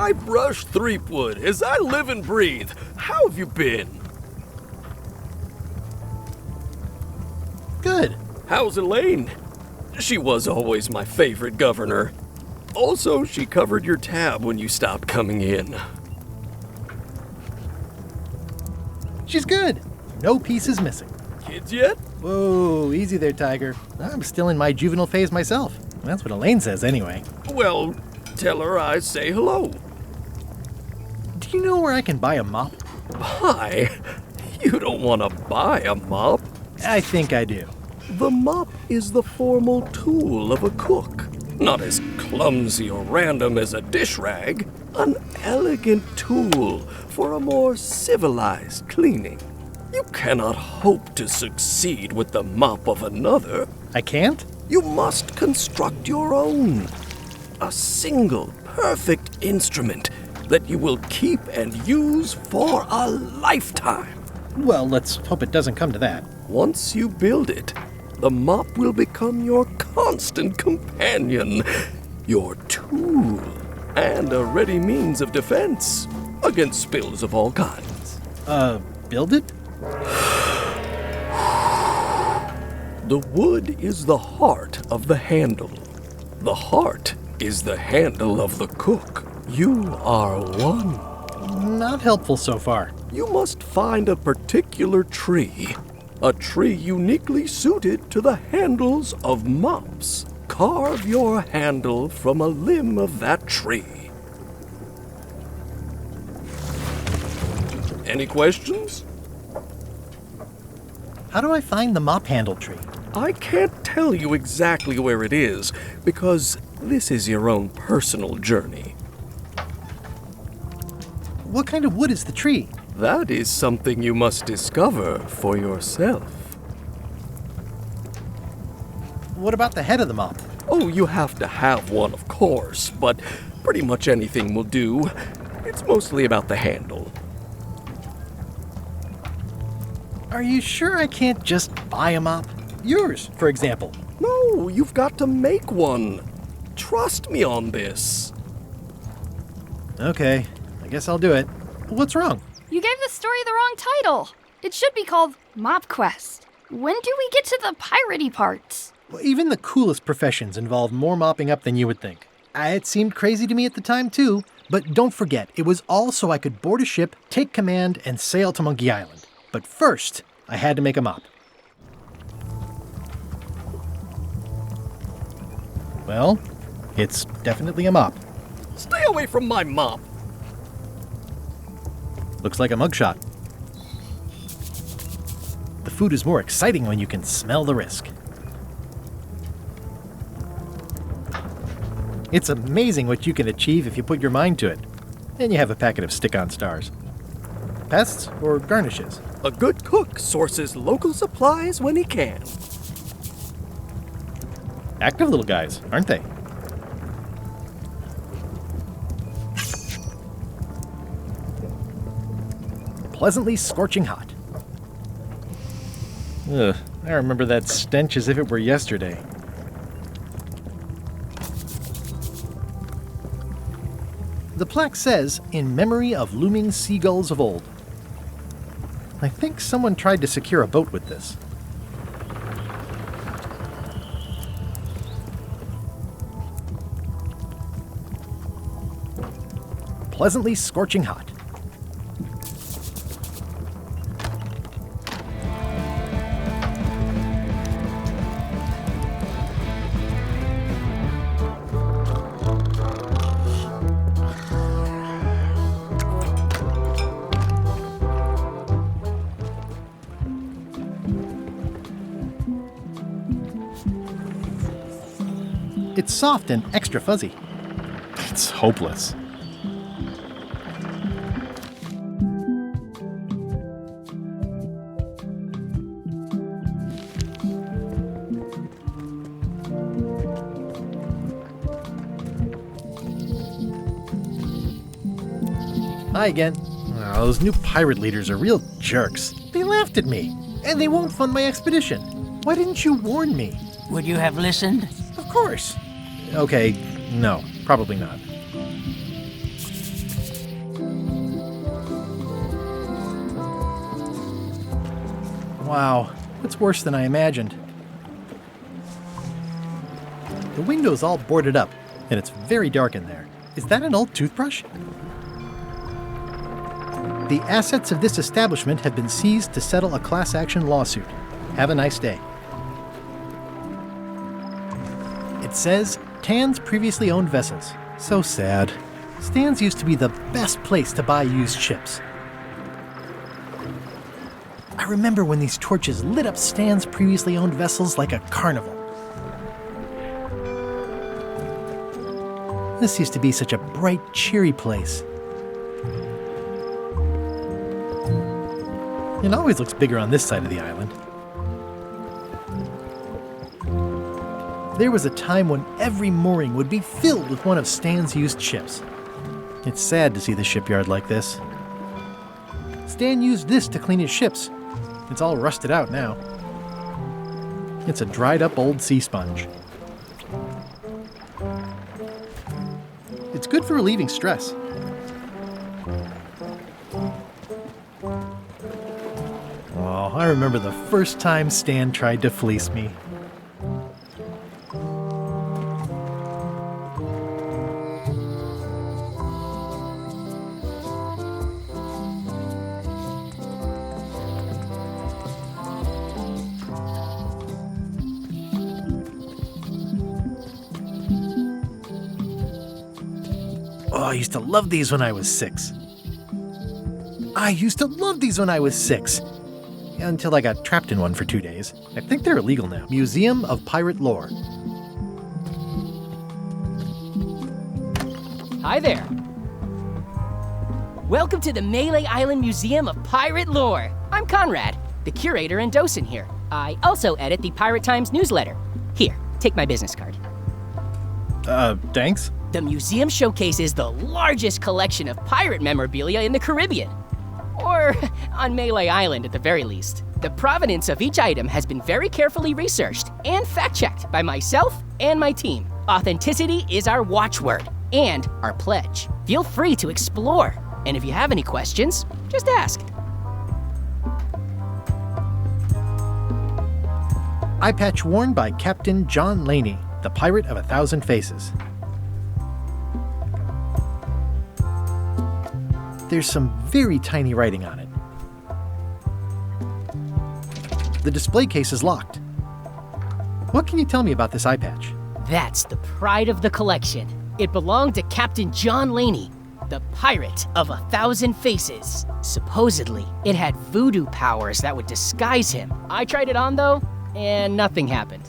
Guybrush Threepwood, as I live and breathe. How have you been? Good. How's Elaine? She was always my favorite governor. Also, she covered your tab when you stopped coming in. She's good. No pieces missing. Kids yet? Whoa, easy there, Tiger. I'm still in my juvenile phase myself. That's what Elaine says anyway. Well, tell her I say hello. Do you know where I can buy a mop? Buy? You don't want to buy a mop. I think I do. The mop is the formal tool of a cook. Not as clumsy or random as a dish rag. An elegant tool for a more civilized cleaning. You cannot hope to succeed with the mop of another. I can't? You must construct your own. A single, perfect instrument that you will keep and use for a lifetime. Well, let's hope it doesn't come to that. Once you build it, the mop will become your constant companion, your tool, and a ready means of defense against spills of all kinds. Build it? The wood is the heart of the handle. The heart is the handle of the cook. You are one. Not helpful so far. You must find a particular tree. A tree uniquely suited to the handles of mops. Carve your handle from a limb of that tree. Any questions? How do I find the mop handle tree? I can't tell you exactly where it is, because this is your own personal journey. What kind of wood is the tree? That is something you must discover for yourself. What about the head of the mop? Oh, you have to have one, of course, but pretty much anything will do. It's mostly about the handle. Are you sure I can't just buy a mop? Yours, for example. No, you've got to make one. Trust me on this. Okay, I guess I'll do it. What's wrong? You gave the story the wrong title. It should be called Mop Quest. When do we get to the piratey parts? Well, even the coolest professions involve more mopping up than you would think. It seemed crazy to me at the time, too. But don't forget, it was all so I could board a ship, take command, and sail to Monkey Island. But first, I had to make a mop. Well, it's definitely a mop. Stay away from my mop. Looks like a mugshot. The food is more exciting when you can smell the risk. It's amazing what you can achieve if you put your mind to it. And you have a packet of stick-on stars. Pests or garnishes? A good cook sources local supplies when he can. Active little guys, aren't they? Pleasantly scorching hot. Ugh, I remember that stench as if it were yesterday. The plaque says, "In memory of looming seagulls of old." I think someone tried to secure a boat with this. Pleasantly scorching hot. It's soft and extra fuzzy. It's hopeless. Hi again. Oh, those new pirate leaders are real jerks. They laughed at me, and they won't fund my expedition. Why didn't you warn me? Would you have listened? Of course. Okay, no, probably not. Wow, it's worse than I imagined. The window's all boarded up, and it's very dark in there. Is that an old toothbrush? The assets of this establishment have been seized to settle a class action lawsuit. Have a nice day. It says, Tan's previously owned vessels. So sad. Stan's used to be the best place to buy used ships. I remember when these torches lit up Stan's previously owned vessels like a carnival. This used to be such a bright, cheery place. It always looks bigger on this side of the island. There was a time when every mooring would be filled with one of Stan's used ships. It's sad to see the shipyard like this. Stan used this to clean his ships. It's all rusted out now. It's a dried up old sea sponge. It's good for relieving stress. Oh, I remember the first time Stan tried to fleece me. Oh, I used to love these when I was 6. Until I got trapped in one for 2 days. I think they're illegal now. Museum of Pirate Lore. Hi there. Welcome to the Melee Island Museum of Pirate Lore. I'm Conrad, the curator and docent here. I also edit the Pirate Times newsletter. Here, take my business card. Thanks? The museum showcases the largest collection of pirate memorabilia in the Caribbean. Or on Melee Island at the very least. The provenance of each item has been very carefully researched and fact-checked by myself and my team. Authenticity is our watchword and our pledge. Feel free to explore, and if you have any questions, just ask. Eye patch worn by Captain John Laney, the Pirate of 1,000 Faces. There's some very tiny writing on it. The display case is locked. What can you tell me about this eye patch? That's the pride of the collection. It belonged to Captain John Laney, the Pirate of 1,000 Faces. Supposedly, it had voodoo powers that would disguise him. I tried it on though, and nothing happened.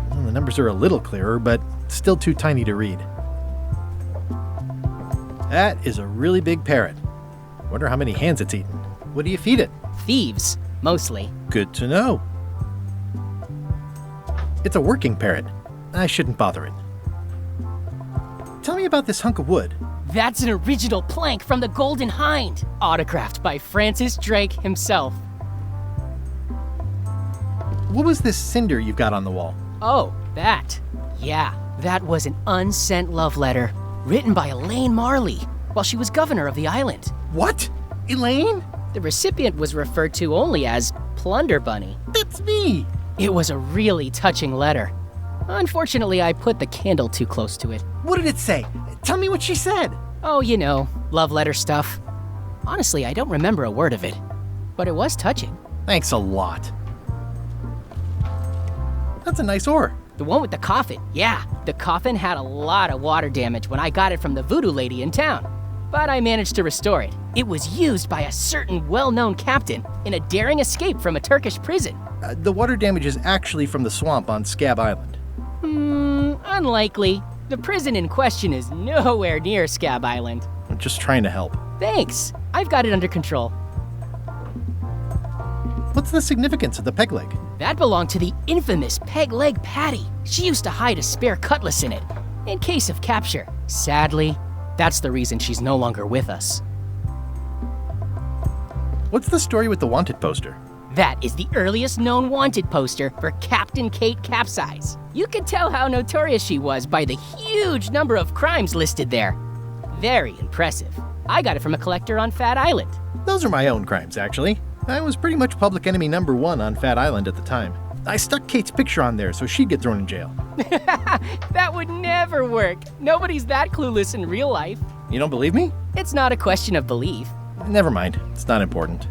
Well, the numbers are a little clearer, but still too tiny to read. That is a really big parrot. Wonder how many hands it's eaten. What do you feed it? Thieves, mostly. Good to know. It's a working parrot. I shouldn't bother it. Tell me about this hunk of wood. That's an original plank from the Golden Hind, autographed by Francis Drake himself. What was this cinder you've got on the wall? Oh, that. Yeah, that was an unsent love letter written by Elaine Marley while she was governor of the island. What? Elaine? The recipient was referred to only as Plunder Bunny. That's me! It was a really touching letter. Unfortunately, I put the candle too close to it. What did it say? Tell me what she said. Oh, you know, love letter stuff. Honestly, I don't remember a word of it, but it was touching. Thanks a lot. That's a nice oar. The one with the coffin, yeah. The coffin had a lot of water damage when I got it from the voodoo lady in town, but I managed to restore it. It was used by a certain well-known captain in a daring escape from a Turkish prison. The water damage is actually from the swamp on Scab Island. Unlikely. The prison in question is nowhere near Scab Island. I'm just trying to help. Thanks. I've got it under control. What's the significance of the peg leg? That belonged to the infamous Peg Leg Patty. She used to hide a spare cutlass in it, in case of capture. Sadly, that's the reason she's no longer with us. What's the story with the wanted poster? That is the earliest known wanted poster for Captain Kate Capsize. You can tell how notorious she was by the huge number of crimes listed there. Very impressive. I got it from a collector on Fat Island. Those are my own crimes, actually. I was pretty much public enemy number 1 on Fat Island at the time. I stuck Kate's picture on there so she'd get thrown in jail. That would never work. Nobody's that clueless in real life. You don't believe me? It's not a question of belief. Never mind. It's not important.